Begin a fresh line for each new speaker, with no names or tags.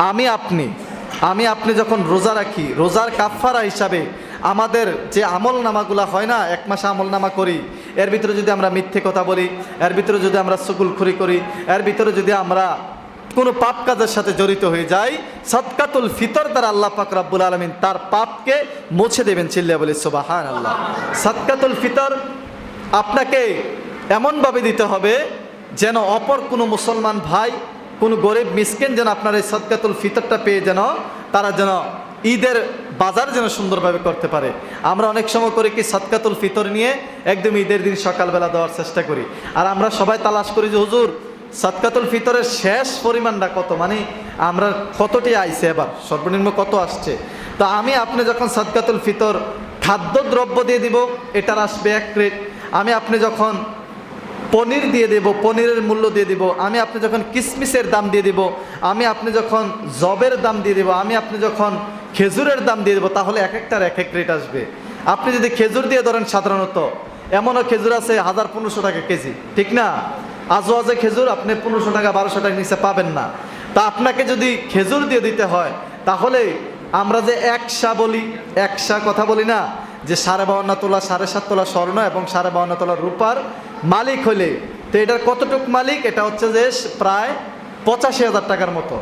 আমি আপনি যখন রোজা রাখি, রোজার কাফফারা হিসাবে আমাদের যে আমল নামাগুলা হয় না, এক মাসে আমল নামা করি, এর ভিতরে যদি আমরা মিথ্যে কথা বলি, এর ভিতরে যদি আমরা চুগলখড়ি করি, এর ভিতরে যদি আমরা কোনো পাপ কাজের সাথে জড়িত হয়ে যাই, সাদকাতুল ফিতর দ্বারা আল্লাহ পাক রব্বুল আলামিন তার পাপকে মুছে দেবেন। চিল্লিয়ে বলি সুবহানাল্লাহ। সাদকাতুল ফিতর আপনাকে এমনভাবে দিতে হবে যেন অপর কোনো মুসলমান ভাই, কোনো গরিব মিসকিন যেন আপনার এই সাদকাতুল ফিতরটা পেয়ে যেন তারা যেন ঈদের বাজার যেন সুন্দরভাবে করতে পারে। আমরা অনেক সময় করি কি, সাদকাতুল ফিতর নিয়ে একদম ঈদের দিন সকালবেলা দেওয়ার চেষ্টা করি, আর আমরা সবাই তালাশ করি যে হুজুর সাদকাতুল ফিতরের শেষ পরিমাণটা কত, মানে আমরা কতটি আইছে, এবার সর্বনিম্ন কত আসছে। তো আমি আপনি যখন সাদকাতুল ফিতর খাদ্যদ্রব্য দিয়ে দিব, এটার আসবে 1 প্লেট। আমি আপনি যখন পনির দিয়ে দেব, পনিরের মূল্য দিয়ে দিব। আমি আপনি যখন কিশমিশের দাম দিয়ে দিব, আমি আপনি যখন জবের দাম দিয়ে দেব, আমি আপনি যখন খেজুরের দাম দিয়ে দেবো, তাহলে এক একটার এক এক রেট আসবে। আপনি যদি খেজুর দিয়ে ধরেন, সাধারণত এমনও খেজুর আছে 1000-1500 টাকা কেজি, ঠিক না? আজওয়াজে খেজুর আপনি 1500 টাকা 1200 টাকা নিচে পাবেন না। তা আপনাকে যদি খেজুর দিয়ে দিতে হয়, তাহলে আমরা যে 1 বলি, 1 কথা বলি না, যে 52.5 তোলা 7.5 তোলা স্বর্ণ এবং 52.5 তোলা রূপার মালিক হলে, তো এটার কতটুক মালিক? এটা হচ্ছে যে প্রায় 85,000 টাকার মতো।